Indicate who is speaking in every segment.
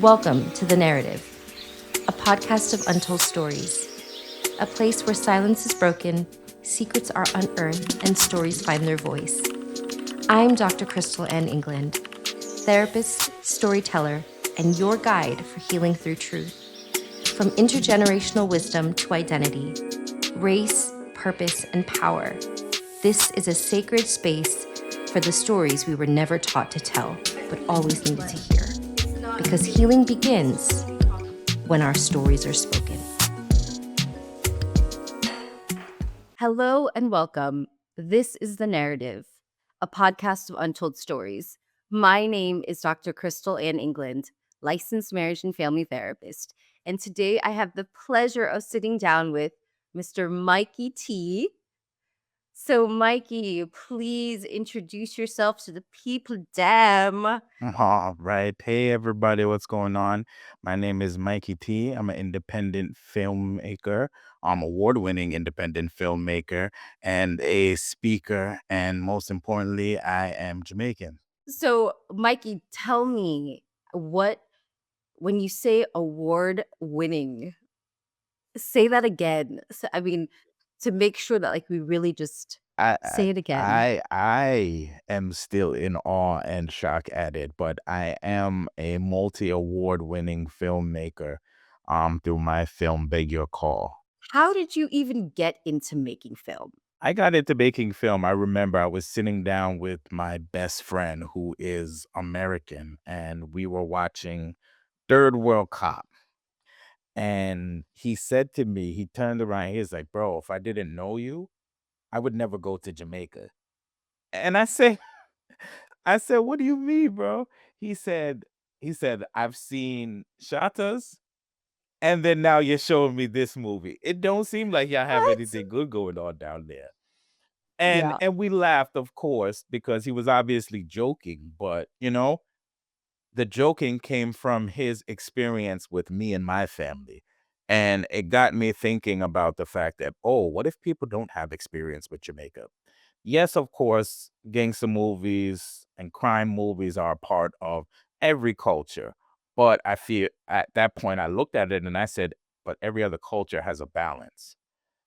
Speaker 1: Welcome to The Narrative, a podcast of untold stories, a place where silence is broken, secrets are unearthed, and stories find their voice. I'm Dr. Crystal Ann England, therapist, storyteller, and your guide for healing through truth. From intergenerational wisdom to identity, race, purpose, and power, this is a sacred space for the stories we were never taught to tell, but always needed to hear. Because healing begins when our stories are spoken. Hello and welcome. This is The Narrative, a podcast of untold stories. My name is Dr. Crystal Ann England, licensed marriage and family therapist. And today I have the pleasure of sitting down with Mr. Mikey T. So, Mikey, please introduce yourself to the people, damn.
Speaker 2: All right. Hey, everybody. What's going on? My name is Mikey T. I'm an independent filmmaker. I'm award-winning independent filmmaker and a speaker. And most importantly, I am Jamaican.
Speaker 1: So, Mikey, tell me when you say award winning, say that again. So, to make sure that we really just
Speaker 2: I, I
Speaker 1: say it again.
Speaker 2: I am still in awe and shock at it, but I am a multi-award winning filmmaker through my film Beg Your Call.
Speaker 1: How did you even get into making film?
Speaker 2: I got into making film. I remember I was sitting down with my best friend who is American, and we were watching Third World Cop. And he said to me, he turned around, he was like, "Bro, if I didn't know you, I would never go to Jamaica." And I said, "What do you mean, bro?" He said, "I've seen Shatas, and then now you're showing me this movie. It don't seem like y'all have
Speaker 1: What?
Speaker 2: anything good going on down there." And
Speaker 1: Yeah.
Speaker 2: and we laughed, of course, because he was obviously joking, but, the joking came from his experience with me and my family, and it got me thinking about the fact that, "Oh, what if people don't have experience with Jamaica?" Yes, of course, gangster movies and crime movies are a part of every culture, but I feel at that point, I looked at it and I said, "But every other culture has a balance."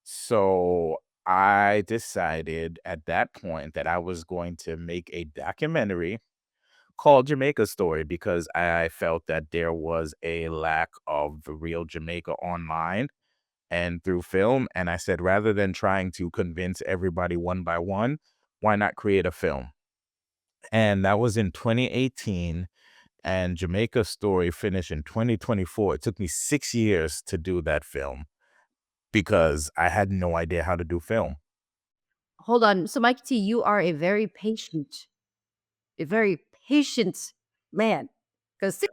Speaker 2: So I decided at that point that I was going to make a documentary called Jamaica Story because I felt that there was a lack of the real Jamaica online and through film. And I said, rather than trying to convince everybody one by one, why not create a film? And that was in 2018. And Jamaica Story finished in 2024. It took me 6 years to do that film because I had no idea how to do film.
Speaker 1: Hold on. So, Mikey T, you are a very patient man. Because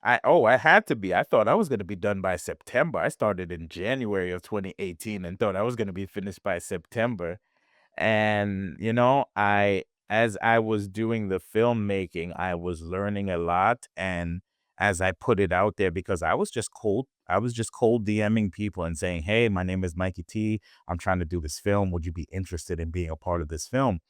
Speaker 2: I had to be. I thought I was gonna be done by September. I started in January of 2018 and thought I was gonna be finished by September. And, I as I was doing the filmmaking, I was learning a lot. And as I put it out there, because I was just cold DMing people and saying, "Hey, my name is Mikey T. I'm trying to do this film. Would you be interested in being a part of this film?"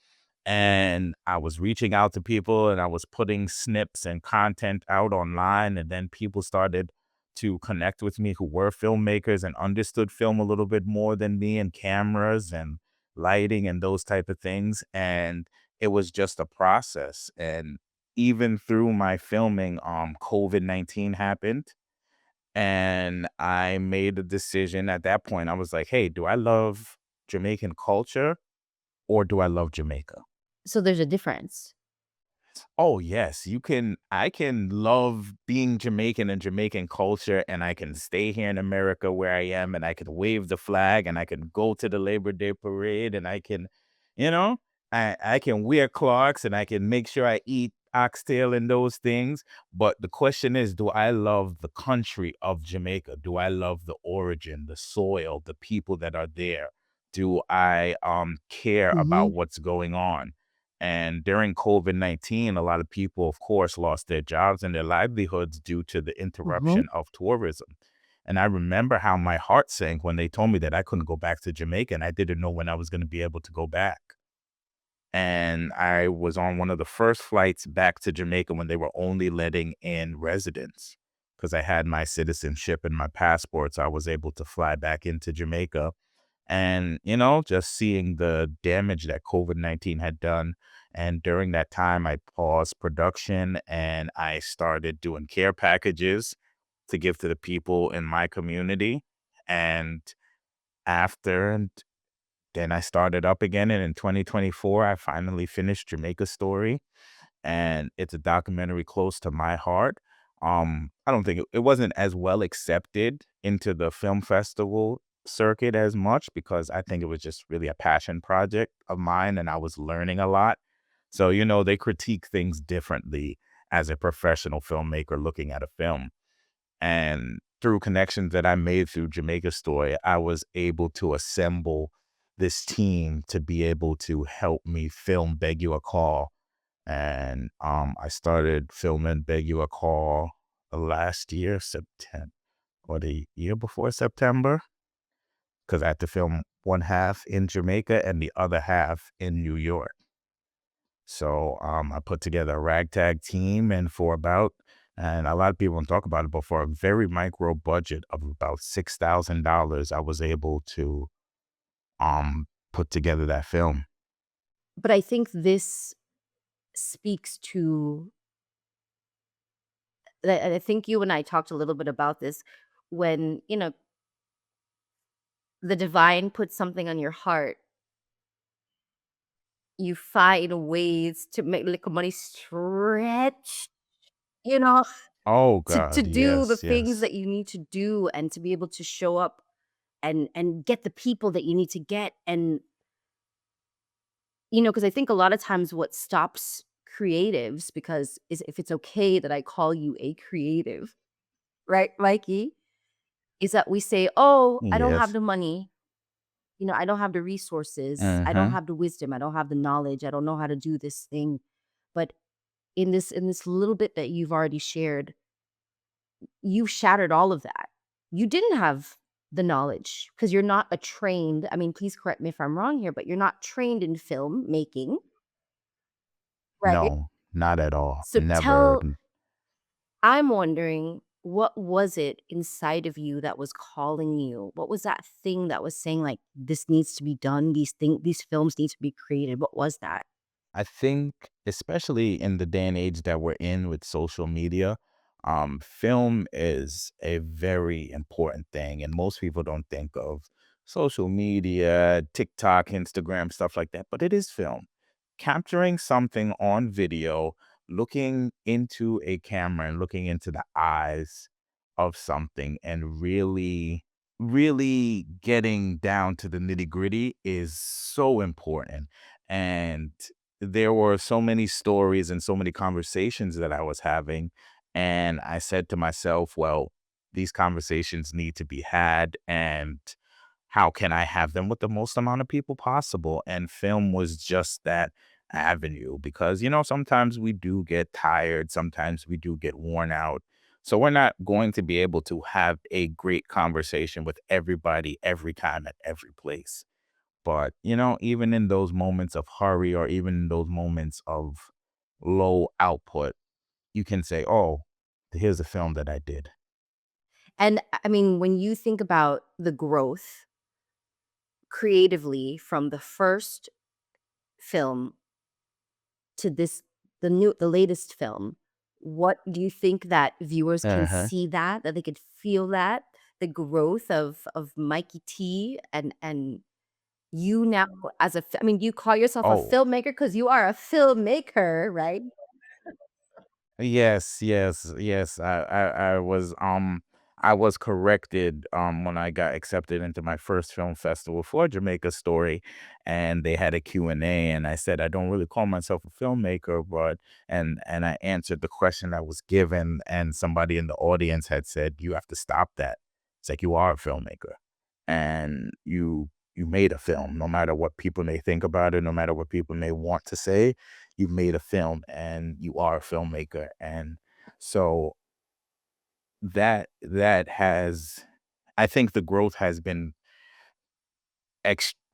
Speaker 2: And I was reaching out to people and I was putting snips and content out online. And then people started to connect with me who were filmmakers and understood film a little bit more than me and cameras and lighting and those type of things. And it was just a process. And even through my filming, COVID-19 happened. And I made a decision at that point. I was like, hey, do I love Jamaican culture or do I love Jamaica?
Speaker 1: so there's a difference.
Speaker 2: Oh, yes, I can love being Jamaican and Jamaican culture, and I can stay here in America where I am, and I can wave the flag, and I can go to the Labor Day parade, and I can, you know, I can wear Clarks, and I can make sure I eat oxtail and those things. But the question is, do I love the country of Jamaica? Do I love the origin, the soil, the people that are there? Do I care
Speaker 1: Hmm.
Speaker 2: about what's going on? And during COVID-19, a lot of people, of course, lost their jobs and their livelihoods due to the
Speaker 1: Hmm.
Speaker 2: interruption of tourism. And I remember how my heart sank when they told me that I couldn't go back to Jamaica and I didn't know when I was going to be able to go back. and I was on one of the first flights back to Jamaica when they were only letting in residents because I had my citizenship and my passport, so I was able to fly back into Jamaica. And, just seeing the damage that COVID-19 had done. And during that time, I paused production and I started doing care packages to give to the people in my community. And after, and then I started up again. And in 2024, I finally finished Jamaica Story, and it's a documentary close to my heart. I don't think it wasn't as well accepted into the film festival circuit as much because I think it was just really a passion project of mine and I was learning a lot. So, they critique things differently as a professional filmmaker looking at a film. And through connections that I made through Jamaica Story, I was able to assemble this team to be able to help me film Beg You a Call. And I started filming Beg You a Call last year, September, or the year before September, because I had to film one half in Jamaica and the other half in New York. So I put together a ragtag team, and a lot of people don't talk about it, but for a very micro budget of about $6,000, I was able to put together that film.
Speaker 1: But I think this speaks to I think you and I talked a little bit about this when, the divine puts something on your heart, you find ways to make little money stretch, you know,
Speaker 2: Oh
Speaker 1: to
Speaker 2: God,
Speaker 1: do the
Speaker 2: yes,
Speaker 1: things
Speaker 2: yes.
Speaker 1: that you need to do and to be able to show up and get the people that you need to get. And, because I think a lot of times what stops creatives because is if it's okay that I call you a creative, right, Mikey? Is that we say, "Oh, I don't have
Speaker 2: Yes.
Speaker 1: the money. I don't have the resources. I don't
Speaker 2: Mhm.
Speaker 1: have the wisdom. I don't have the knowledge. I don't know how to do this thing." But in this little bit that you've already shared, you've shattered all of that. You didn't have the knowledge because you're not a trained, I mean, please correct me if I'm wrong here, but you're not trained in film making, right?
Speaker 2: No, not at all.
Speaker 1: So
Speaker 2: Never.
Speaker 1: I'm wondering, what was it inside of you that was calling you? What was that thing that was saying like this needs to be done? These films need to be created. What was that?
Speaker 2: I think, especially in the day and age that we're in with social media, film is a very important thing. And most people don't think of social media, TikTok, Instagram, stuff like that, but it is film. Capturing something on video, looking into a camera and looking into the eyes of something and really, really getting down to the nitty gritty is so important. And there were so many stories and so many conversations that I was having. And I said to myself, well, these conversations need to be had. And how can I have them with the most amount of people possible? And film was just that avenue because, sometimes we do get tired, sometimes we do get worn out. So we're not going to be able to have a great conversation with everybody every time at every place. But, even in those moments of hurry or even in those moments of low output, you can say, oh, here's a film that I did.
Speaker 1: And I mean, when you think about the growth creatively from the first film to the latest film, what do you think that viewers can
Speaker 2: Uh-huh.
Speaker 1: see that they could feel that the growth of Mikey T and you now as I mean, you call yourself a
Speaker 2: Oh,
Speaker 1: filmmaker because you are a filmmaker, right?
Speaker 2: yes, yes, yes. I was corrected when I got accepted into my first film festival for Jamaica Story, and they had a Q&A, and I said I don't really call myself a filmmaker, but and I answered the question I was given, and somebody in the audience had said you have to stop that. It's like you are a filmmaker, and you made a film, no matter what people may think about it, no matter what people may want to say, you made a film and you are a filmmaker. And so that has, I think the growth has been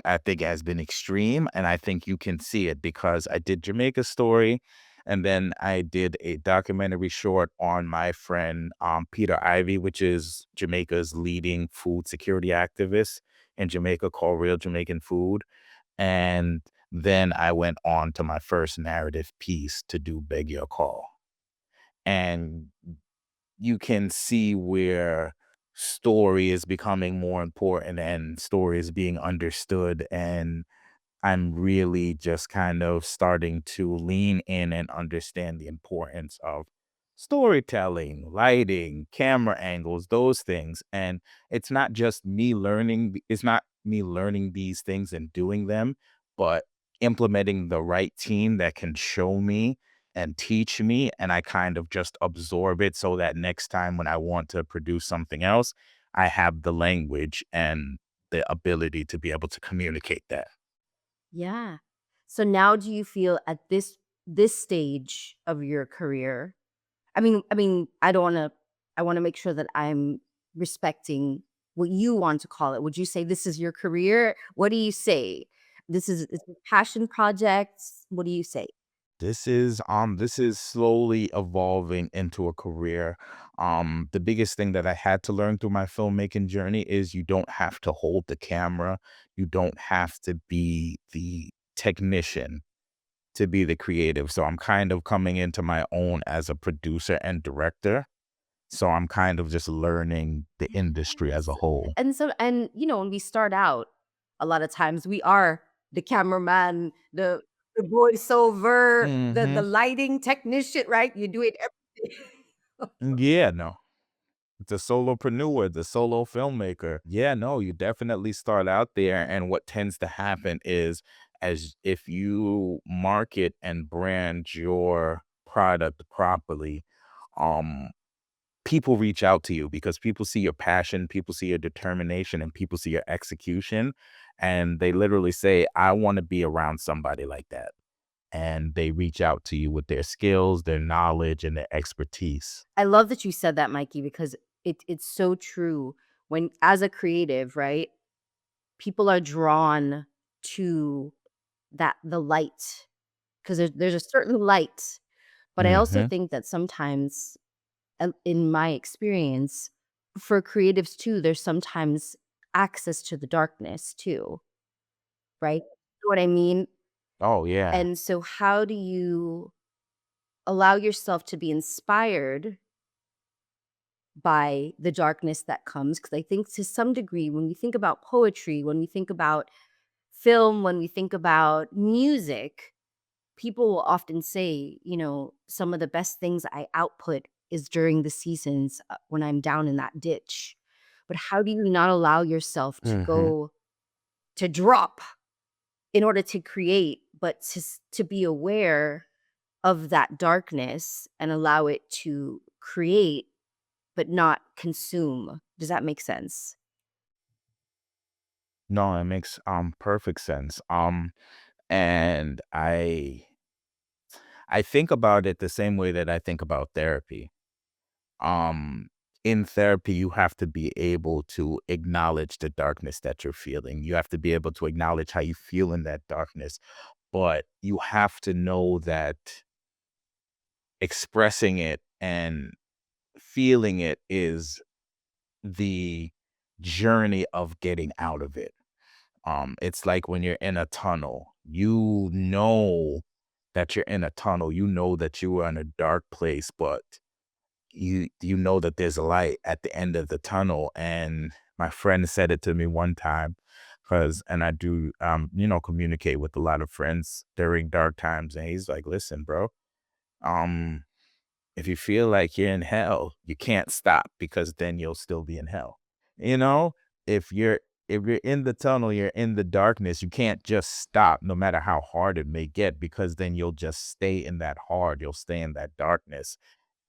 Speaker 2: I think has been extreme, and I think you can see it because I did Jamaica Story, and then I did a documentary short on my friend Peter Ivy, which is Jamaica's leading food security activist in Jamaica, called Real Jamaican Food. And then I went on to my first narrative piece to do Beg Your Call. And you can see where story is becoming more important and story is being understood, and I'm really just kind of starting to lean in and understand the importance of storytelling, lighting, camera angles, those things. And it's not me learning these things and doing them, but implementing the right team that can show me and teach me. And I kind of just absorb it so that next time when I want to produce something else, I have the language and the ability to be able to communicate that.
Speaker 3: Yeah. So now do you feel at this stage of your career, I don't wanna I wanna make sure that I'm respecting what you want to call it. Would you say this is your career? What do you say? Is it passion projects? What do you say?
Speaker 2: This is slowly evolving into a career. The biggest thing that I had to learn through my filmmaking journey is you don't have to hold the camera. You don't have to be the technician to be the creative. So I'm kind of coming into my own as a producer and director. So I'm kind of just learning the industry as a
Speaker 3: Yes.
Speaker 2: whole.
Speaker 3: When we start out, a lot of times we are the cameraman, the voiceover, the
Speaker 2: Mhm.
Speaker 3: lighting technician, right? You do it every
Speaker 2: Yeah, no. The solopreneur, the solo filmmaker. Yeah, no, you definitely start out there. And what tends to happen is, as if you market and brand your product properly, um, people reach out to you because people see your passion, people see your determination, and people see your execution. And they literally say, I want to be around somebody like that. And they reach out to you with their skills, their knowledge, and their expertise.
Speaker 3: I love that you said that, Mikey, because it's so true. When as a creative, right, people are drawn to the light because there's a certain light. But I also
Speaker 2: Hmm.
Speaker 3: think that sometimes, in my experience, for creatives too, there's sometimes access to the darkness too, right? You know what I mean?
Speaker 2: Oh, yeah.
Speaker 3: And so, how do you allow yourself to be inspired by the darkness that comes? Because I think to some degree, when we think about poetry, when we think about film, when we think about music, people will often say, some of the best things I output is during the seasons when I'm down in that ditch. But how do you not allow yourself to
Speaker 2: Hmm.
Speaker 3: go to drop in order to create, but to be aware of that darkness and allow it to create, but not consume? Does that make sense?
Speaker 2: No, it makes perfect sense. And I think about it the same way that I think about therapy. Um, in therapy, you have to be able to acknowledge the darkness that you're feeling. You have to be able to acknowledge how you feel in that darkness, but you have to know that expressing it and feeling it is the journey of getting out of it. It's like when you're in a tunnel, you know that you're in a tunnel, you know that you are in a dark place, but you know that there's a light at the end of the tunnel. And my friend said it to me one time, because and I do communicate with a lot of friends during dark times, and he's like, listen, bro, um, if you feel like you're in hell, you can't stop because then you'll still be in hell. You know, if you're if you're in the tunnel, you're in the darkness, you can't just stop no matter how hard it may get, because then you'll just stay in that hard, you'll stay in that darkness.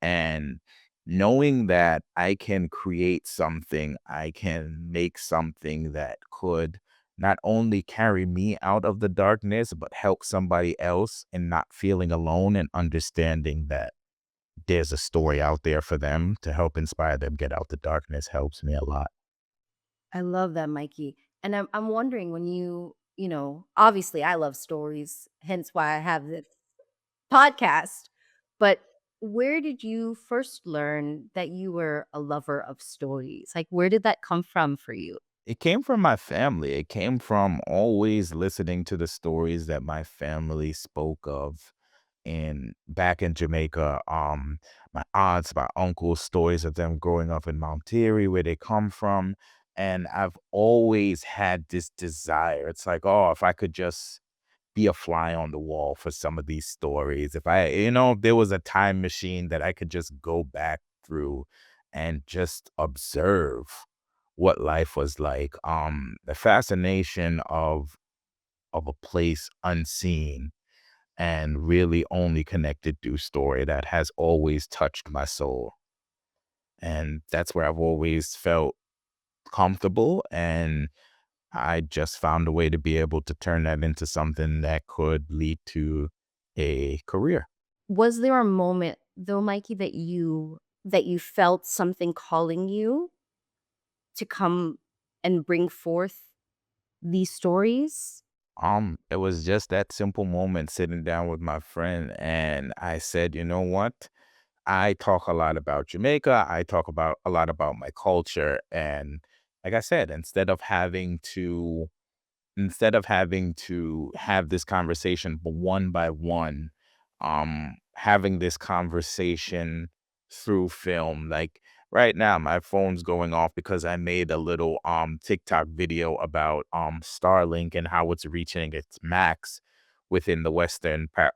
Speaker 2: And knowing that I can create something, I can make something that could not only carry me out of the darkness, but help somebody else, and not feeling alone and understanding that there's a story out there for them to help inspire them get out the darkness helps me a lot.
Speaker 3: I love that, Mikey. And I'm wondering, when you obviously I love stories, hence why I have this podcast. But where did you first learn that you were a lover of stories? Like, where did that come from for you?
Speaker 2: It came from my family. It came from always listening to the stories that my family spoke of back in Jamaica. My aunts, my uncles, stories of them growing up in Mount Airy, where they come from. And I've always had this desire. It's like, oh, if I could just be a fly on the wall for some of these stories. If there was a time machine that I could just go back through and just observe what life was like. The fascination of a place unseen and really only connected through story that has always touched my soul. And that's where I've always felt comfortable. And I just found a way to be able to turn that into something that could lead to a career.
Speaker 3: Was there a moment though, Mikey, that you felt something calling you to come and bring forth these stories?
Speaker 2: It was just that simple moment sitting down with my friend, and I said, you know what? I talk a lot about Jamaica. I talk about a lot about my culture. And like I said, instead of having to have this conversation one by one, having this conversation through film. Like right now, my phone's going off because I made a little TikTok video about Starlink and how it's reaching its max within the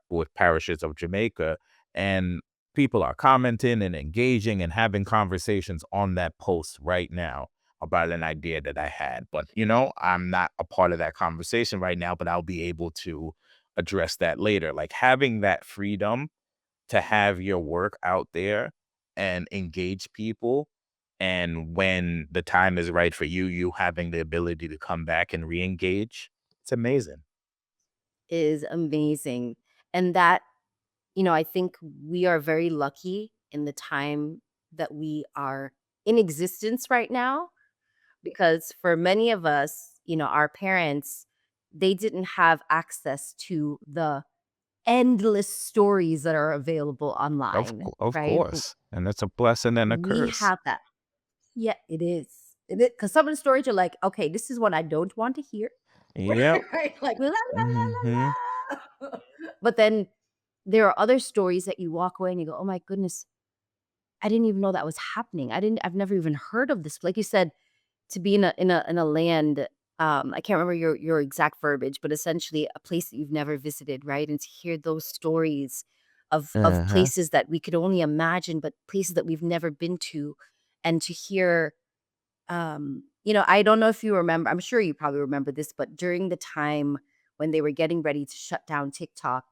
Speaker 2: with parishes of Jamaica. And people are commenting and engaging and having conversations on that post right now about an idea that I had. But, I'm not a part of that conversation right now, but I'll be able to address that later. Like having that freedom to have your work out there and engage people. And when the time is right for you, you having the ability to come back and re-engage. It's amazing.
Speaker 3: Is amazing. And that, I think we are very lucky in the time that we are in existence right now, because for many of us, our parents, they didn't have access to the endless stories that are available online,
Speaker 2: Of
Speaker 3: right?
Speaker 2: course. And it's a blessing and a
Speaker 3: We
Speaker 2: curse.
Speaker 3: have that. Yeah, it is. It is, because some of the stories are like, okay, this is one I don't want to hear.
Speaker 2: Yep.
Speaker 3: Right? Like, la, la,
Speaker 2: Hmm.
Speaker 3: la, la, la. But then there are other stories that you walk away and you go, oh my goodness, I didn't even know that was happening. I've never even heard of this. Like you said, to be in a land, I can't remember your exact verbiage, but essentially a place that you've never visited, right? And to hear those stories of
Speaker 2: Uh-huh.
Speaker 3: places that we could only imagine, but places that we've never been to, and to hear, I don't know if you remember, I'm sure you probably remember this, but during the time when they were getting ready to shut down TikTok,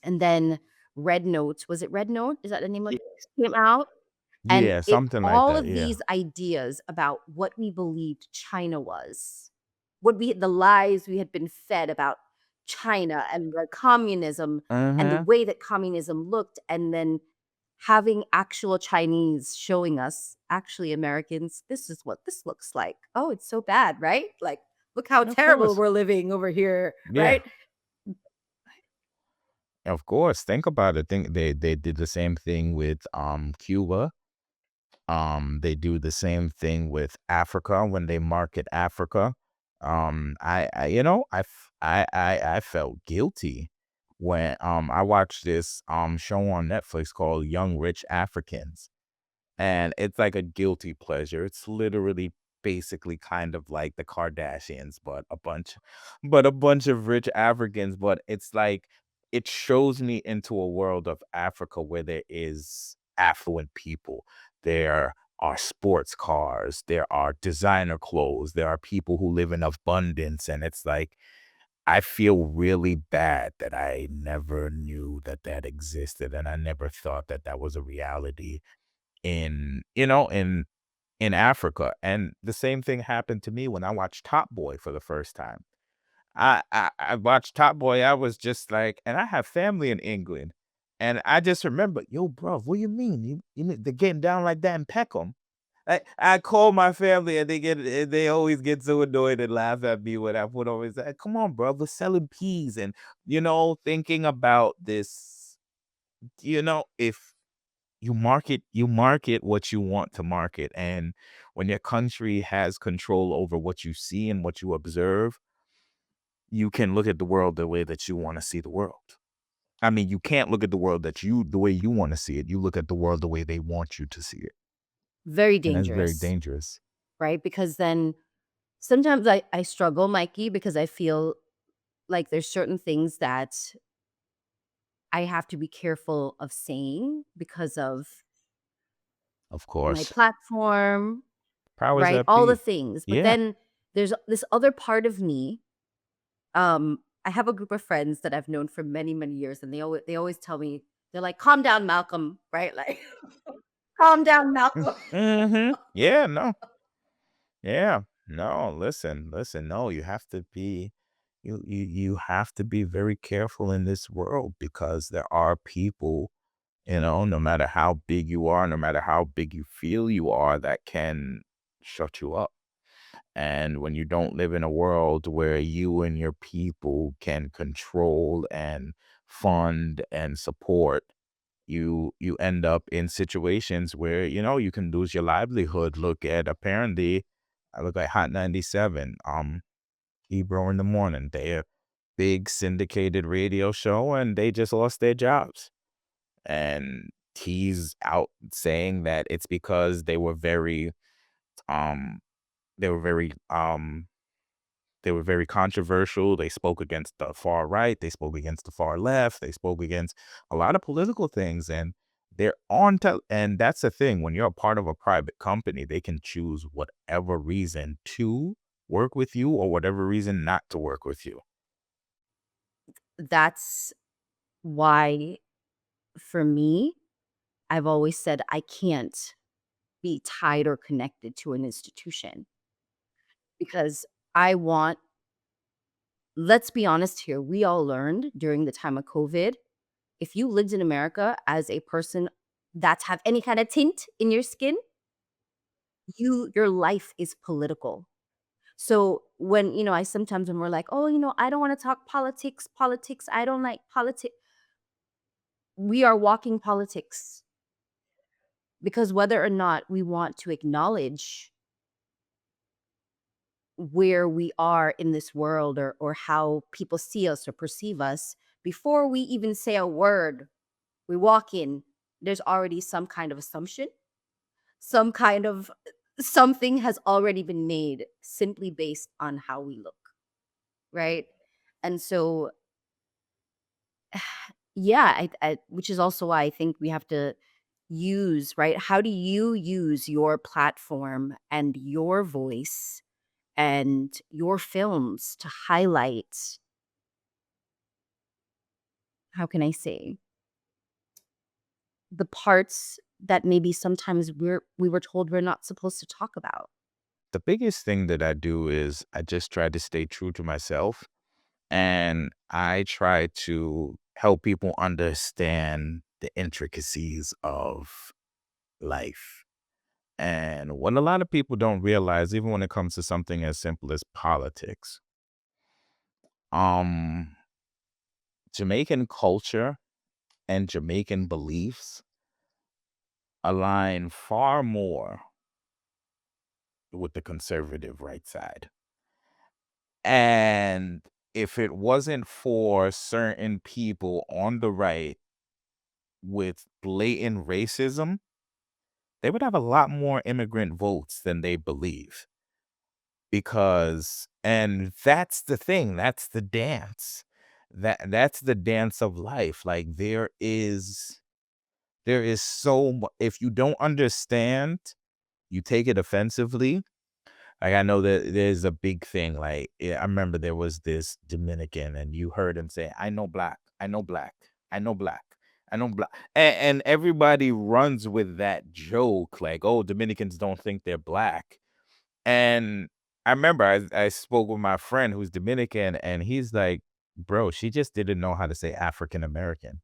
Speaker 3: and then Red Note, was it Red Note? Is that the name of
Speaker 2: Y-
Speaker 3: it? Came out, and
Speaker 2: Yeah,
Speaker 3: it
Speaker 2: something like
Speaker 3: all
Speaker 2: that.
Speaker 3: of
Speaker 2: Yeah.
Speaker 3: these ideas about what we believed China was, the lies we had been fed about China and the communism and the
Speaker 2: Uh-huh.
Speaker 3: way that communism looked, and then having actual Chinese showing us, actually Americans, this is what this looks like. Oh, it's so bad, right? Like, look how
Speaker 2: Of
Speaker 3: terrible
Speaker 2: course.
Speaker 3: we're living over here,
Speaker 2: Yeah.
Speaker 3: right?
Speaker 2: Of course, think about it. Think they did the same thing with Cuba. They do the same thing with Africa when they market Africa. I felt guilty when I watched this show on Netflix called Young Rich Africans. And it's like a guilty pleasure. It's literally basically kind of like the Kardashians, but a bunch of rich Africans. But it's like it shows me into a world of Africa where there is affluent people. There are sports cars, there are designer clothes, there are people who live in abundance. And it's like I feel really bad that I never knew that that existed, and I never thought that that was a reality in Africa. And the same thing happened to me when I watched Top Boy for the first time. I watched Top Boy. I was just like, and I have family in England, and I just remember, yo, bro, what do you mean? They're getting down like that in Peckham? I call my family and they always get so annoyed and laugh at me when I put over. Say, come on, bro, we're selling peas and thinking about this. If you market what you want to market, and when your country has control over what you see and what you observe, you can look at the world the way that you want to see the world. I mean, you can't look at the world the way you want to see it. You look at the world the way they want you to see it.
Speaker 3: Very
Speaker 2: And that's very
Speaker 3: dangerous,
Speaker 2: dangerous.
Speaker 3: right? Because then sometimes I struggle, Mikey, because I feel like there's certain things that I have to be careful of saying because of
Speaker 2: Of
Speaker 3: my
Speaker 2: course.
Speaker 3: platform,
Speaker 2: Powers
Speaker 3: right?
Speaker 2: that
Speaker 3: All the
Speaker 2: be.
Speaker 3: things. But
Speaker 2: Yeah.
Speaker 3: then there's this other part of me. I have a group of friends that I've known for many, many years, and they always tell me, they're like, "Calm down, Malcolm," right? Like, "Calm down, Malcolm."
Speaker 2: Mhm. Yeah, no. Yeah. No, listen. No, you have to be you have to be very careful in this world because there are people, no matter how big you are, no matter how big you feel you are, that can shut you up. And when you don't live in a world where you and your people can control and fund and support, you end up in situations where, you can lose your livelihood. I look at Hot 97, Ebro in the Morning. They're a big syndicated radio show and they just lost their jobs. And he's out saying that it's because um they were very um they were very controversial. They spoke against the far right. They spoke against the far left. They spoke against a lot of political things. And and that's the thing. When you're a part of a private company, they can choose whatever reason to work with you or whatever reason not to work with you.
Speaker 3: That's why, for me, I've always said I can't be tied or connected to an institution because I want, let's be honest here, we all learned during the time of COVID, if you lived in America as a person that have any kind of tint in your skin, your life is political. So when, I sometimes when we're like, "Oh, I don't wanna talk politics, I don't like politics." We are walking politics because whether or not we want to acknowledge where we are in this world, or how people see us or perceive us, before we even say a word, we walk in, there's already some kind of assumption, some kind of something has already been made simply based on how we look, right? And so, yeah, which is also why I think we have to use, right? How do you use your platform and your voice and your films to highlight, how can I say, the parts that maybe sometimes we were told we're not supposed to talk about?
Speaker 2: The biggest thing that I do is I just try to stay true to myself, and I try to help people understand the intricacies of life. And what a lot of people don't realize, even when it comes to something as simple as politics, um, Jamaican culture and Jamaican beliefs align far more with the conservative right side. And if it wasn't for certain people on the right with blatant racism, they would have a lot more immigrant votes than they believe. And that's the thing, that's the dance. That's the dance of life. Like there is so much. If you don't understand, you take it offensively. Like, I know that there's a big thing. Like, I remember there was this Dominican, and you heard him say, "I know black, I know black, I know black, I know black," and everybody runs with that joke, like, "Oh, Dominicans don't think they're black." And I remember I spoke with my friend who's Dominican, and he's like, "Bro, she just didn't know how to say African American."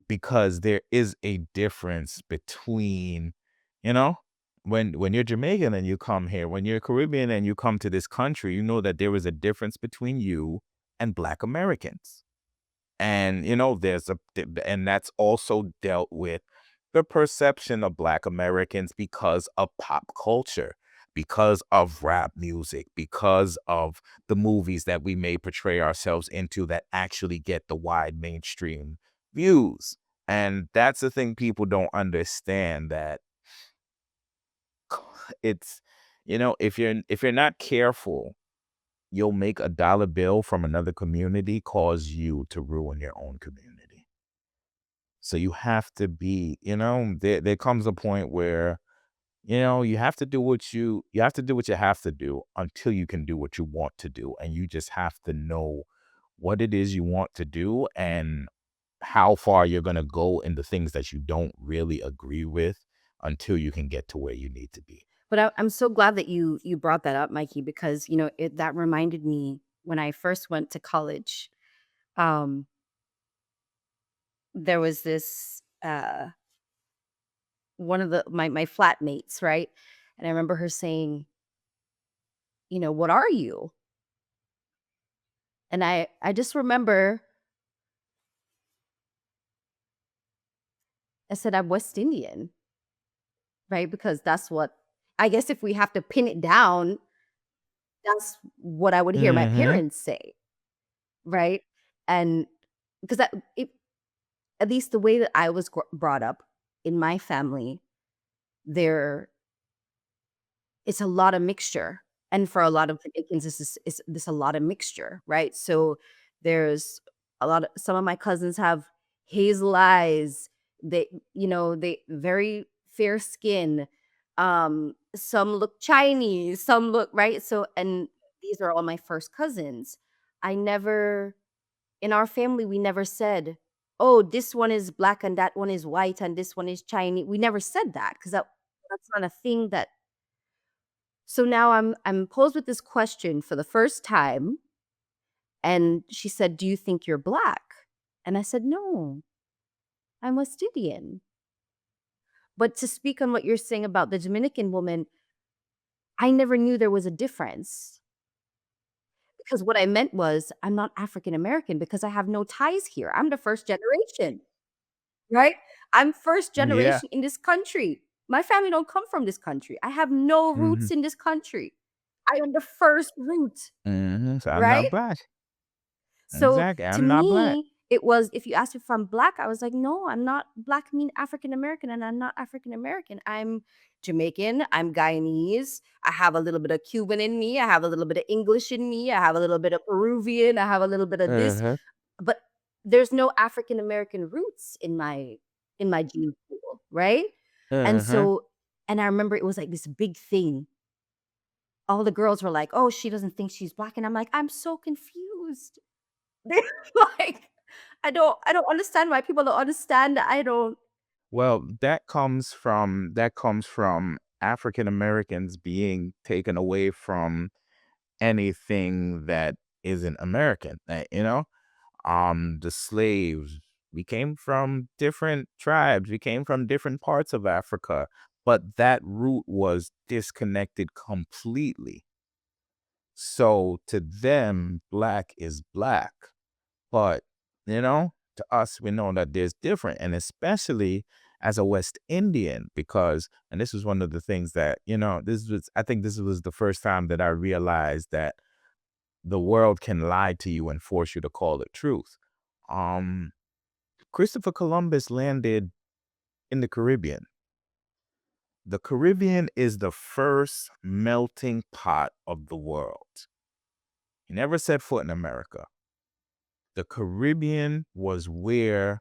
Speaker 2: Because there is a difference between, you know? when you're Jamaican and you come here, when you're Caribbean and you come to this country, you know that there is a difference between you and Black Americans. And and that's also dealt with the perception of Black Americans because of pop culture, because of rap music, because of the movies that we may portray ourselves into that actually get the wide mainstream views. And that's the thing people don't understand, that it's, if you're not careful, you'll make a dollar bill from another community cause you to ruin your own community. So you have to be, there comes a point where, you have to do you have to do what you have to do until you can do what you want to do. And you just have to know what it is you want to do and how far you're going to go in the things that you don't really agree with until you can get to where you need to be.
Speaker 3: But I'm so glad that you brought that up, Mikey, because that reminded me when I first went to college. Um, there was this one of my flatmates, right? And I remember her saying, "What are you?" And I just remember I said, "I'm West Indian," right? Because that's what, I guess, if we have to pin it down, that's what I would hear my
Speaker 2: Mm-hmm.
Speaker 3: parents say, right? And because at least the way that I was brought up in my family, there it's a lot of mixture, and for a lot of Jamaicans, this a lot of mixture, right? So there's a lot of some of my cousins have hazel eyes. They very fair skin. Some look Chinese, some look right. So, and these are all my first cousins. I never In our family, we never said, "Oh, this one is black and that one is white and this one is Chinese." We never said that because that's not a thing that. So now I'm posed with this question for the first time, and she said, "Do you think you're black?" And I said, "No, I'm West Indian." But to speak on what you're saying about the Dominican woman, I never knew there was a difference because what I meant was I'm not African American because I have no ties here. I'm the first generation. Right? I'm first
Speaker 2: Yeah.
Speaker 3: generation in this country. My family don't come from this country. I have no
Speaker 2: Mm-hmm.
Speaker 3: roots in this country. I am the first root,
Speaker 2: Mm-hmm. So I'm not
Speaker 3: right?
Speaker 2: black.
Speaker 3: So
Speaker 2: Exactly.
Speaker 3: to
Speaker 2: I'm not black.
Speaker 3: me, it was, if you asked if I'm black, I was like, no, I'm not black. I mean African American, and I'm not African American. I'm Jamaican. I'm Guyanese. I have a little bit of Cuban in me. I have a little bit of English in me. I have a little bit of Peruvian. I have a little bit of this,
Speaker 2: Uh-huh.
Speaker 3: but there's no African American roots in my gene pool, right? And
Speaker 2: Uh-huh.
Speaker 3: so, and I remember it was like this big thing. All the girls were like, "Oh, she doesn't think she's black," and I'm like, "I'm so confused." They're like, I don't understand why people don't understand. I don't.
Speaker 2: Well, that comes from African Americans being taken away from anything that isn't American. The slaves, we came from different tribes, we came from different parts of Africa, but that root was disconnected completely. So to them, black is black. But, to us, we know that there's different. And especially as a West Indian, because, and this was one of the things that, I think this was the first time that I realized that the world can lie to you and force you to call it truth. Um, Christopher Columbus landed in the Caribbean. The Caribbean is the first melting pot of the world. He never set foot in America. The Caribbean was where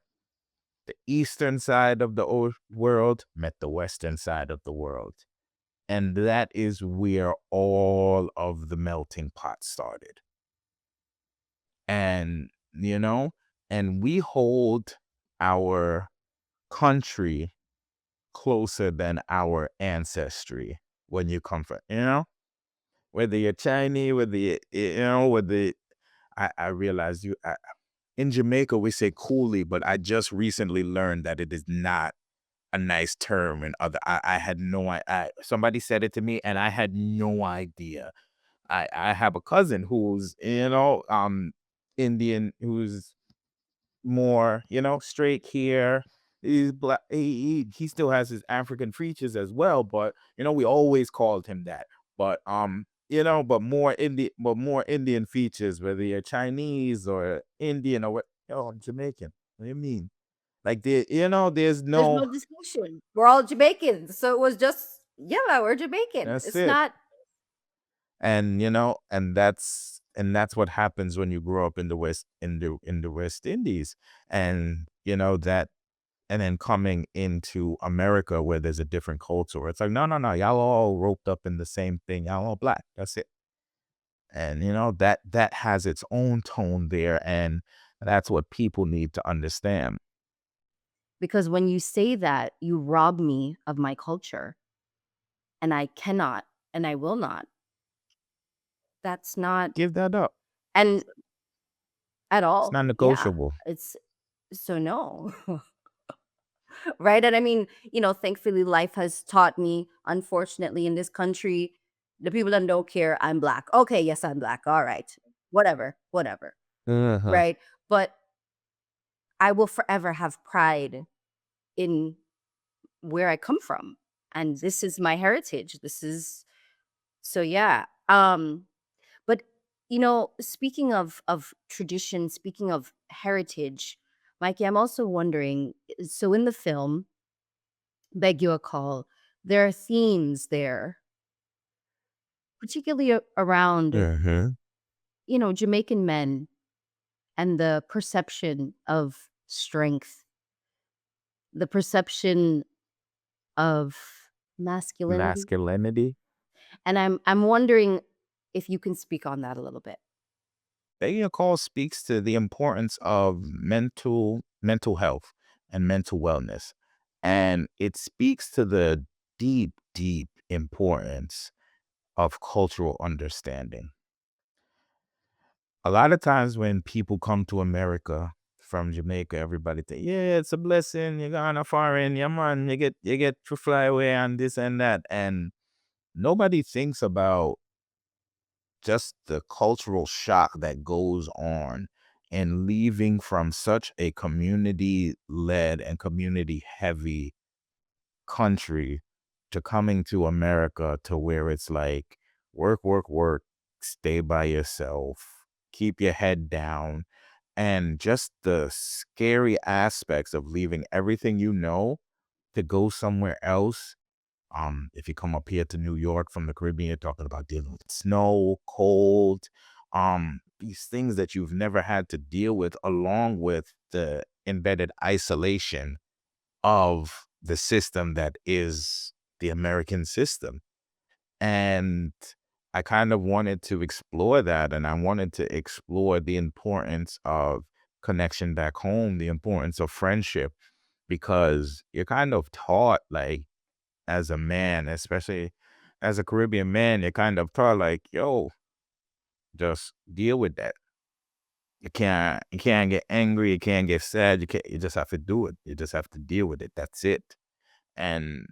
Speaker 2: the eastern side of the world met the western side of the world. And that is where all of the melting pot started. And, and we hold our country closer than our ancestry when you come from, whether you're Chinese, I realize in Jamaica, we say coolie, but I just recently learned that it is not a nice term and other. I had no somebody said it to me and I had no idea. I have a cousin who's, Indian, who's more, straight here. He's black. He still has his African features as well, but we always called him that. But but more Indian features, whether you're Chinese or Indian or what. Oh, I'm Jamaican. What do you mean? Like there's
Speaker 3: There's
Speaker 2: no.
Speaker 3: no distinction. We're all Jamaicans. So it was just, yeah, we're Jamaican.
Speaker 2: That's
Speaker 3: It's
Speaker 2: it.
Speaker 3: not.
Speaker 2: And that's what happens when you grow up in the West Indies, and that, and then coming into America where there's a different culture. It's like, no, no, no, y'all all roped up in the same thing. Y'all all black. That's it. And that has its own tone there, and that's what people need to understand.
Speaker 3: Because when you say that, you rob me of my culture. And I cannot and I will not. That's not.
Speaker 2: Give that up.
Speaker 3: And at
Speaker 2: It's
Speaker 3: all.
Speaker 2: not
Speaker 3: Yeah.
Speaker 2: negotiable.
Speaker 3: It's so no. Right? And I mean, thankfully life has taught me, unfortunately, in this country, the people that don't care I'm black. Okay, yes, I'm black. All right. Whatever. Whatever.
Speaker 2: Uh-huh.
Speaker 3: Right? But I will forever have pride in where I come from. And this is my heritage. This is so yeah. But speaking of tradition, speaking of heritage, Mikey, I'm also wondering, so in the film, Beg Your Call, there are themes there, particularly around,
Speaker 2: Uh-huh.
Speaker 3: Jamaican men and the perception of strength, the perception of masculinity.
Speaker 2: Masculinity.
Speaker 3: And I'm wondering if you can speak on that a little bit.
Speaker 2: Begging a call speaks to the importance of mental health and mental wellness. And it speaks to the deep, deep importance of cultural understanding. A lot of times when people come to America from Jamaica, everybody think, yeah, it's a blessing. You're going to foreign, yeah, man, you get to fly away and this and that. And nobody thinks about just the cultural shock that goes on in leaving from such a community led and community heavy country to coming to America, to where it's like work, work, work, stay by yourself, keep your head down, and just the scary aspects of leaving everything to go somewhere else. If you come up here to New York from the Caribbean, you're talking about dealing with snow, cold, these things that you've never had to deal with, along with the embedded isolation of the system that is the American system. And I kind of wanted to explore that, and I wanted to explore the importance of connection back home, the importance of friendship, because you're kind of taught, like, as a man, especially as a Caribbean man, you're kind of taught like, yo, just deal with that. You can't get angry, you can't get sad, you just have to do it. You just have to deal with it. That's it. And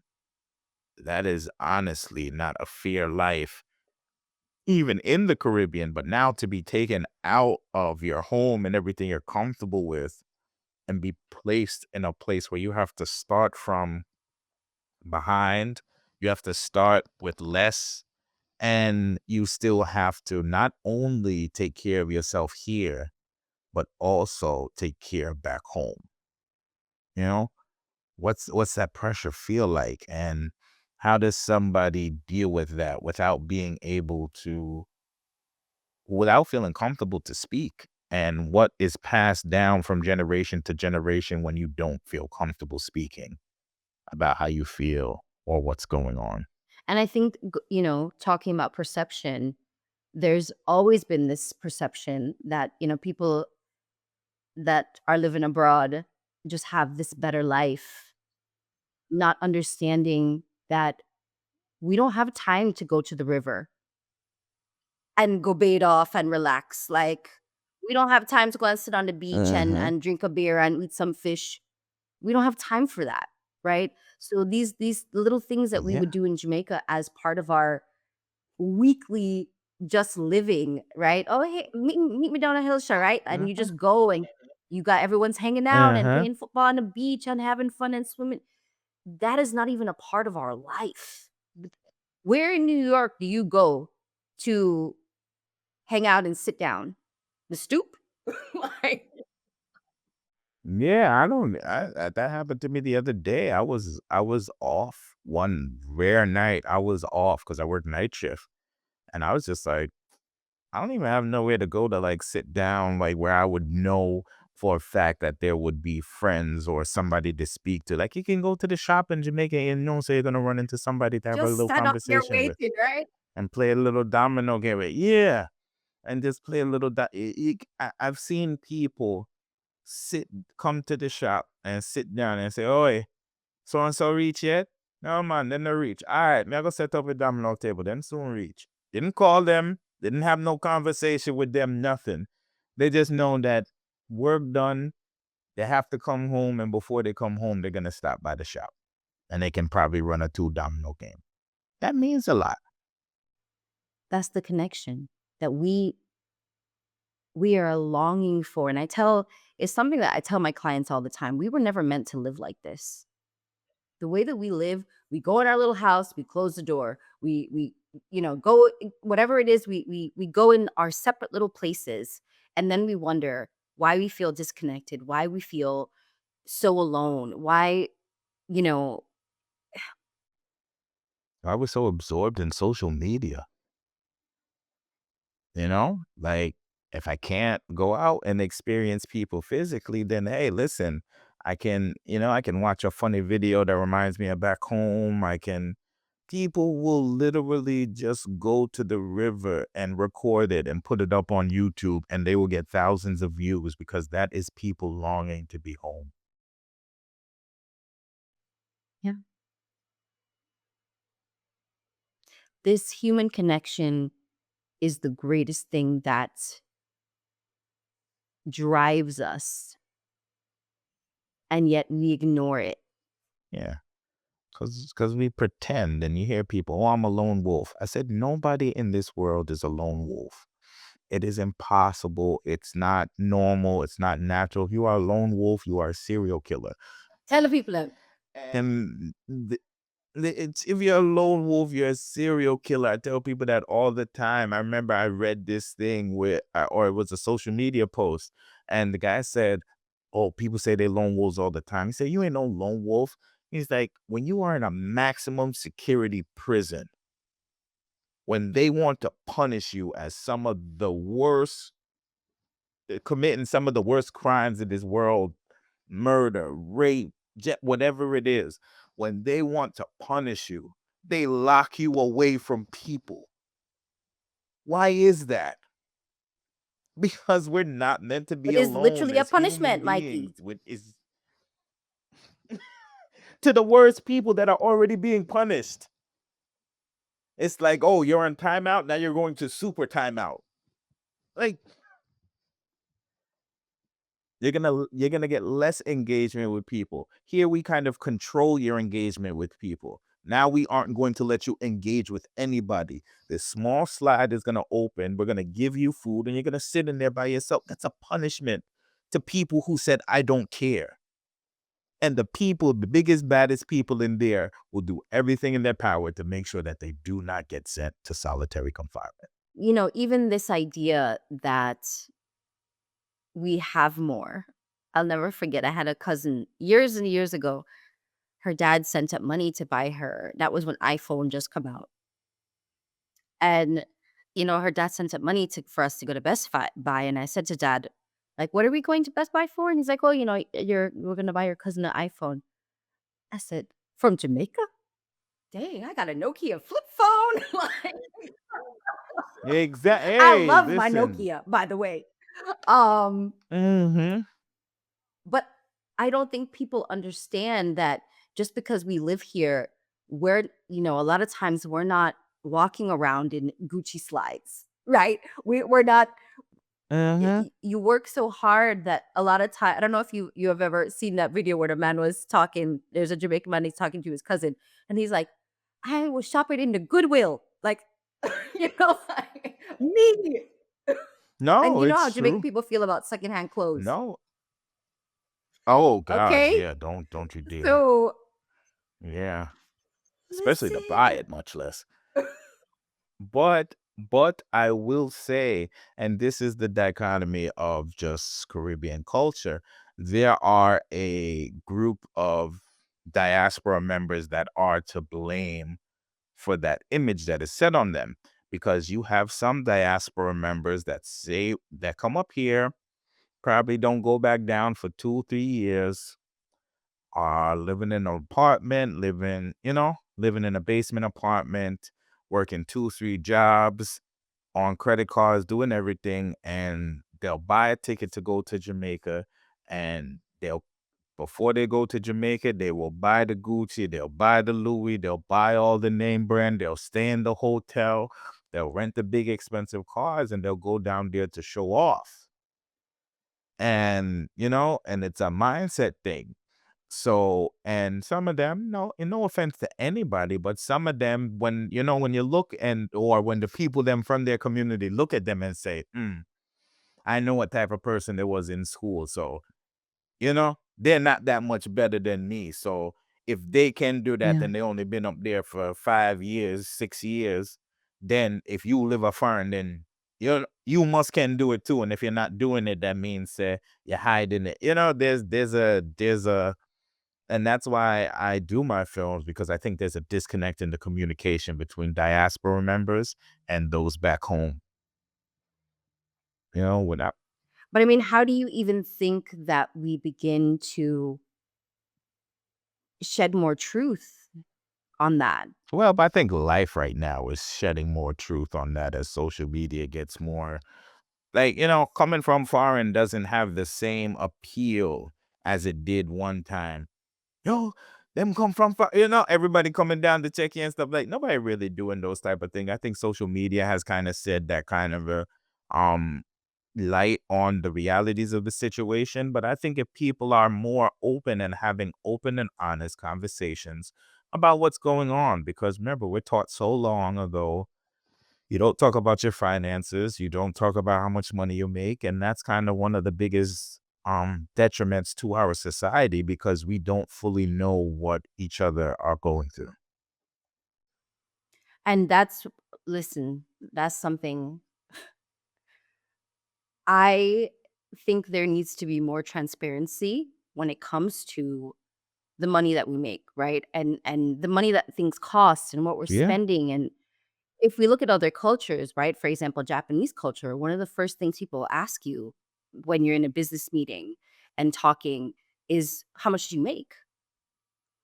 Speaker 2: that is honestly not a fair life, even in the Caribbean, but now to be taken out of your home and everything you're comfortable with and be placed in a place where you have to start from behind. You have to start with less, and you still have to not only take care of yourself here, but also take care back home. You know, what's that pressure feel like, and how does somebody deal with that without being able to, without feeling comfortable to speak? And what is passed down from generation to generation when you don't feel comfortable speaking about how you feel or what's going on?
Speaker 3: And I think, talking about perception, there's always been this perception that, people that are living abroad just have this better life, not understanding that we don't have time to go to the river and go bathe off and relax. Like, we don't have time to go and sit on the beach and,
Speaker 2: Mm-hmm.
Speaker 3: and drink a beer and eat some fish. We don't have time for that. right? So these little things that we
Speaker 2: Yeah.
Speaker 3: would do in Jamaica as part of our weekly just living, right? Oh, hey, meet me down at Hillshire, right? And you
Speaker 2: Mhm.
Speaker 3: just go and you got everyone's hanging out and
Speaker 2: Uh-huh.
Speaker 3: playing football on the beach and having fun and swimming. That is not even a part of our life. Where in New York do you go to hang out and sit down? The stoop? Like,
Speaker 2: Yeah, I don't that happened to me the other day. I was off one rare night. I was off because I work night shift. And I was just like, I don't even have nowhere to go to like sit down, like where I would know for a fact that there would be friends or somebody to speak to. Like you can go to the shop in Jamaica and you know, so you're gonna run into somebody to have a
Speaker 3: just
Speaker 2: little
Speaker 3: stand up there
Speaker 2: conversation with
Speaker 3: waiting, right?
Speaker 2: and play a little domino game with. Yeah. And just play a little I've seen people sit come to the shop and sit down and say, "Oi, so and so reach yet?" No man, then they reach. All right, me I go set up a domino table. Them soon reach. Didn't call them. Didn't have no conversation with them. Nothing. They just know that work done. They have to come home, and before they come home, they're gonna stop by the shop, and they can probably run a 2 domino game. That means a lot.
Speaker 3: That's the connection that we are longing for. And it's something that I tell my clients all the time. We were never meant to live like this. The way that we live, we go in our little house, we close the door, we go whatever it is, we go in our separate little places, and then we wonder why we feel disconnected, why we feel so alone, why, you know,
Speaker 2: I was so absorbed in social media. Like if I can't go out and experience people physically, then hey, listen, I can watch a funny video that reminds me of back home. People will literally just go to the river and record it and put it up on YouTube and they will get thousands of views because that is people longing to be home.
Speaker 3: yeah, this human connection is the greatest thing that drives us, and yet we ignore it.
Speaker 2: Yeah. Because we pretend and you hear people, oh, I'm a lone wolf. I said, nobody in this world is a lone wolf. It is impossible. It's not normal. It's not natural. If you are a lone wolf, you are a serial killer.
Speaker 3: Tell the people that.
Speaker 2: And if you're a lone wolf, you're a serial killer. I tell people that all the time. I remember I read this thing or it was a social media post, and the guy said, "Oh, people say they lone wolves all the time." He said, "You ain't no lone wolf." He's like, when you are in a maximum security prison, when they want to punish you as some of the worst, committing some of the worst crimes in this world, murder, rape, whatever it is, when they want to punish you, they lock you away from people. Why is that? Because we're not meant to be
Speaker 3: It is
Speaker 2: alone
Speaker 3: literally a
Speaker 2: as human
Speaker 3: punishment, Mikey.
Speaker 2: beings. Is to the worst people that are already being punished. It's like, oh, you're on timeout, now you're going to super timeout. Like you're gonna get less engagement with people. Here we kind of control your engagement with people. Now we aren't going to let you engage with anybody. This small slide is gonna open. We're gonna give you food, and you're gonna sit in there by yourself. That's a punishment to people who said I don't care. And the people, the biggest, baddest people in there, will do everything in their power to make sure that they do not get sent to solitary confinement.
Speaker 3: Even this idea that we have more. I'll never forget. I had a cousin years and years ago. Her dad sent up money to buy her. That was when iPhone just come out. And, her dad sent up money for us to go to Buy. And I said to dad, like, what are we going to Best Buy for? And he's like, oh, we're going to buy your cousin an iPhone. I said, from Jamaica? Dang, I got a Nokia flip phone. Like,
Speaker 2: Exactly.
Speaker 3: I
Speaker 2: Hey,
Speaker 3: love my
Speaker 2: listen.
Speaker 3: Nokia, by the way. Um,
Speaker 2: Mm-hmm.
Speaker 3: But I don't think people understand that just because we live here, a lot of times we're not walking around in Gucci slides, right? We're not.
Speaker 2: Mhm.
Speaker 3: You work so hard that a lot of time, I don't know if you have ever seen that video where the man was talking, there's a Jamaican man, he's talking to his cousin, and he's like, "I was shopping in the Goodwill." Like, like, me. And
Speaker 2: No,
Speaker 3: you know how
Speaker 2: it's
Speaker 3: Jamaican
Speaker 2: true.
Speaker 3: people feel about secondhand clothes.
Speaker 2: No. Oh gosh,
Speaker 3: Okay?
Speaker 2: yeah, don't you dare.
Speaker 3: So,
Speaker 2: Yeah. Especially to buy
Speaker 3: listen.
Speaker 2: it, much less. But I will say, and this is the dichotomy of just Caribbean culture, there are a group of diaspora members that are to blame for that image that is set on them. Because you have some diaspora members that say that come up here, probably don't go back down for 2, 3 years, are living in an apartment, living in a basement apartment, working 2, 3 jobs on credit cards, doing everything, and they'll buy a ticket to go to Jamaica, and they'll before they go to Jamaica, they will buy the Gucci, they'll buy the Louis, they'll buy all the name brand, they'll stay in the hotel, they'll rent the big expensive cars, and they'll go down there to show off. And it's a mindset thing. So, and some of them, no, and no offense to anybody, but some of them, when you look or when the people them from their community look at them and say, I know what type of person they was in school. So, they're not that much better than me. So if they can do that
Speaker 3: Yeah.
Speaker 2: and they only been up there for 5 years, 6 years, then if you live a foreign, then you must can do it too. And if you're not doing it, that means you're hiding it. There's a and that's why I do my films, because I think there's a disconnect in the communication between diaspora members and those back home. Without
Speaker 3: But I mean, how do you even think that we begin to shed more truth on that?
Speaker 2: well, but I think life right now is shedding more truth on that as social media gets more like, coming from foreign doesn't have the same appeal as it did one time. Yo, them come from everybody coming down to check you and stuff, like nobody really doing those type of thing. I think social media has kind of said that kind of a um light on the realities of the situation. But I think if people are more open and having open and honest conversations about what's going on, because remember, we're taught so long ago, you don't talk about your finances, you don't talk about how much money you make, and that's kind of one of the biggest detriments to our society, because we don't fully know what each other are going through.
Speaker 3: And that's, listen, that's something I think there needs to be more transparency when it comes to the money that we make, right? And the money that things cost and what we're
Speaker 2: Yeah.
Speaker 3: spending. And if we look at other cultures, right? For example, Japanese culture, one of the first things people ask you when you're in a business meeting and talking is how much do you make?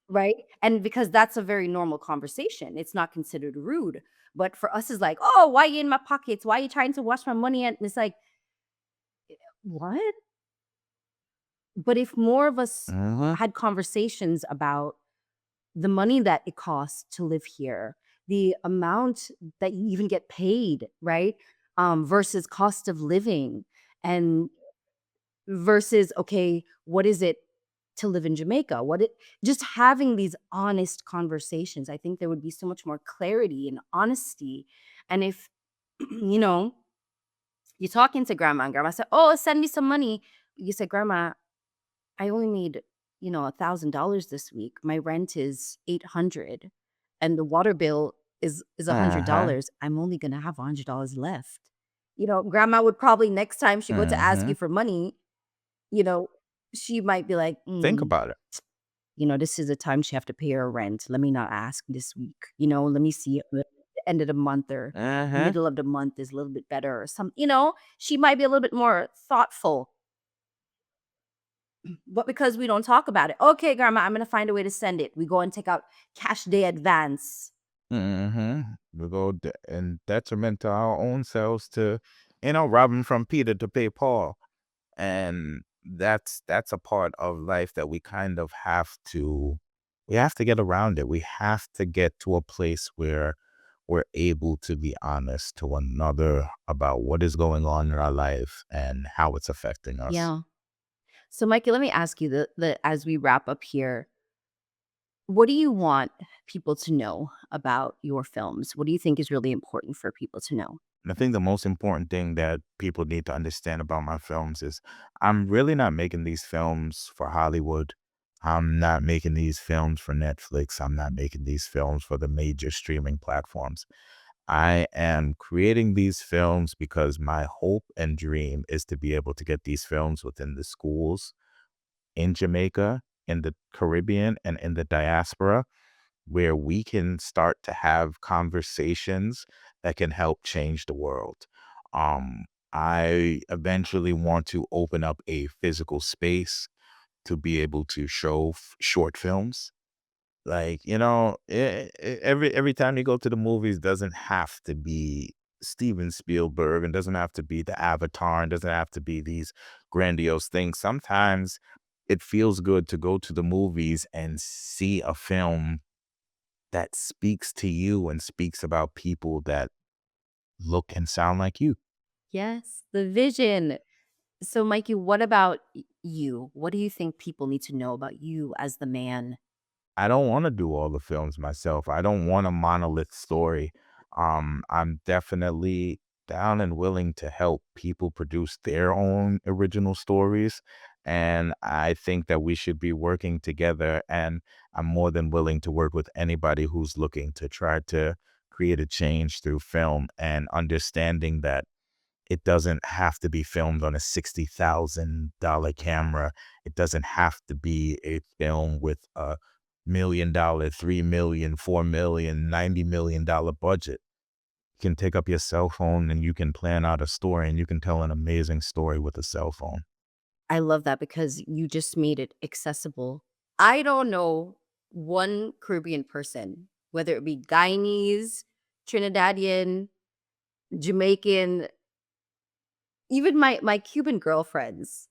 Speaker 3: Right? And because that's a very normal conversation, it's not considered rude. But for us, is like, oh, why you in my pockets? Why are you trying to wash my money? And it's like, what? But if more of us
Speaker 2: Hmm.
Speaker 3: had conversations about the money that it costs to live here, the amount that you even get paid, right? Versus cost of living, and versus, okay, what is it to live in Jamaica? Just having these honest conversations, I think there would be so much more clarity and honesty. And if, you know, you're talking to grandma and grandma said, oh, send me some money. You said, grandma, I only made, $1,000 this week. My rent is 800 and the water bill is
Speaker 2: Uh-huh.
Speaker 3: $100. I'm only gonna have $100 left. Grandma would probably, next time she go to ask
Speaker 2: Hmm.
Speaker 3: you for money, you know, she might be like,
Speaker 2: Think about it.
Speaker 3: this is the time she have to pay her rent. Let me not ask this week. Let me see at the end of the month or
Speaker 2: Uh-huh.
Speaker 3: middle of the month is a little bit better or some, she might be a little bit more thoughtful. But because we don't talk about it, okay, grandma, I'm gonna find a way to send it. We go and take out cash day advance.
Speaker 2: Hmm. We go in detriment to our own selves, to robbing from Peter to pay Paul. And that's a part of life that we have to get around it. We have to get to a place where we're able to be honest to one another about what is going on in our life and how it's affecting us.
Speaker 3: Yeah. So, Mikey, let me ask you as we wrap up here, what do you want people to know about your films? What do you think is really important for people to know?
Speaker 2: And I think the most important thing that people need to understand about my films is I'm really not making these films for Hollywood. I'm not making these films for Netflix. I'm not making these films for the major streaming platforms. I am creating these films because my hope and dream is to be able to get these films within the schools in Jamaica, in the Caribbean, and in the diaspora, where we can start to have conversations that can help change the world. I eventually want to open up a physical space to be able to show short films. Like, every time you go to the movies doesn't have to be Steven Spielberg and doesn't have to be the Avatar and doesn't have to be these grandiose things. Sometimes it feels good to go to the movies and see a film that speaks to you and speaks about people that look and sound like you.
Speaker 3: Yes, the vision. So, Mikey, what about you? What do you think people need to know about you as the man?
Speaker 2: I don't want to do all the films myself. I don't want a monolith story. I'm definitely down and willing to help people produce their own original stories. And I think that we should be working together. And I'm more than willing to work with anybody who's looking to try to create a change through film and understanding that it doesn't have to be filmed on a $60,000 camera. It doesn't have to be a film with a $1 million, 3 million, 4 million, $90 million budget. You can take up your cell phone and you can plan out a story and you can tell an amazing story with a cell phone.
Speaker 3: I love that because you just made it accessible. I don't know one Caribbean person, whether it be Guyanese, Trinidadian, Jamaican, even my Cuban girlfriends.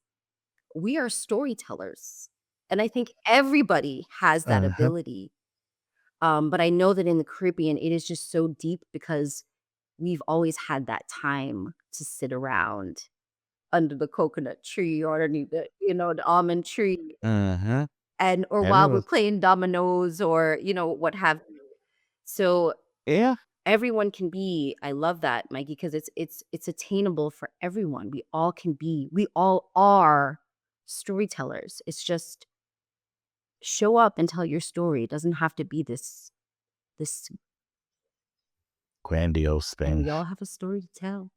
Speaker 3: We are storytellers. And I think everybody has that
Speaker 2: Uh-huh.
Speaker 3: ability. But I know that in the Caribbean, it is just so deep because we've always had that time to sit around under the coconut tree or underneath the almond tree
Speaker 2: Uh-huh.
Speaker 3: and or
Speaker 2: And it
Speaker 3: while we're
Speaker 2: was,
Speaker 3: playing dominoes or what have you. So
Speaker 2: yeah,
Speaker 3: everyone can be, I love that, Mikey, because it's attainable for everyone. We all are storytellers. It's just show up and tell your story. It doesn't have to be this
Speaker 2: grandiose
Speaker 3: and
Speaker 2: thing.
Speaker 3: we all have a story to tell.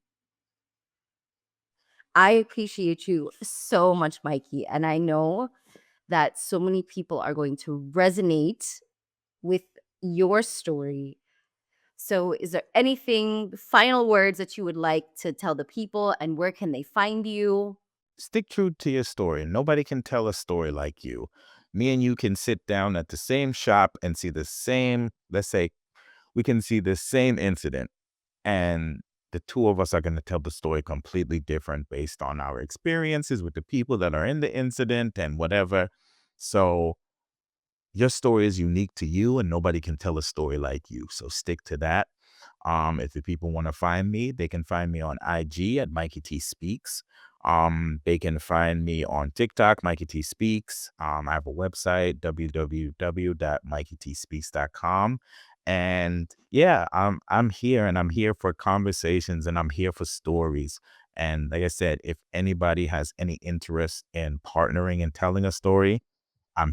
Speaker 3: I appreciate you so much, Mikey. And I know that so many people are going to resonate with your story. So, is there anything, final words that you would like to tell the people, and where can they find you?
Speaker 2: Stick true to your story. Nobody can tell a story like you. Me and you can sit down at the same shop and see the same, let's say, we can see the same incident, and the two of us are going to tell the story completely different based on our experiences with the people that are in the incident and whatever. So your story is unique to you and nobody can tell a story like you. So stick to that. If the people want to find me, they can find me on IG at Mikey T Speaks. They can find me on TikTok, Mikey T Speaks. I have a website, www.mikeytspeaks.com. And yeah, I'm here and I'm here for conversations and I'm here for stories. And like I said, if anybody has any interest in partnering and telling a story, I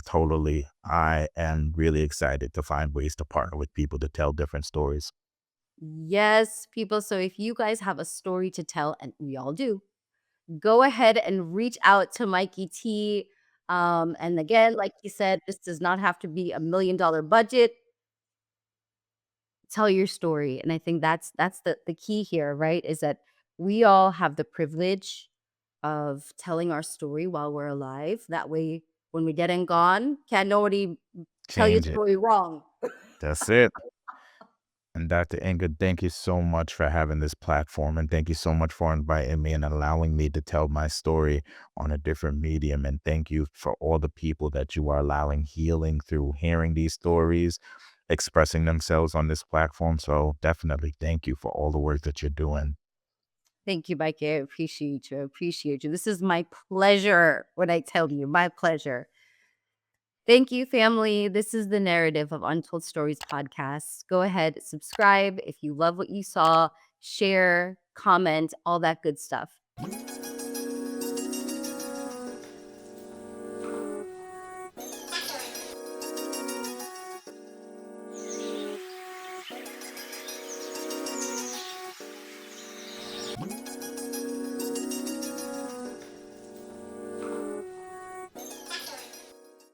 Speaker 2: am really excited to find ways to partner with people to tell different stories.
Speaker 3: Yes, people. So, if you guys have a story to tell, and we all do, go ahead and reach out to Mikey T. And again, like he said, this does not have to be $1 million budget. Tell your story. And I think that's the key here, right? Is that we all have the privilege of telling our story while we're alive. That way, when we dead and gone, can't nobody tell your
Speaker 2: Change it.
Speaker 3: story wrong.
Speaker 2: That's it. And Dr. Ingrid, thank you so much for having this platform. And thank you so much for inviting me and allowing me to tell my story on a different medium. And thank you for all the people that you are allowing healing through hearing these stories expressing themselves on this platform. So definitely thank you for all the work that you're doing.
Speaker 3: Thank you, Mikey. I appreciate you. I appreciate you. This is my pleasure when I tell you, my pleasure. Thank you, family. This is the narrative of Untold Stories podcast. Go ahead, subscribe if you love what you saw, share, comment, all that good stuff.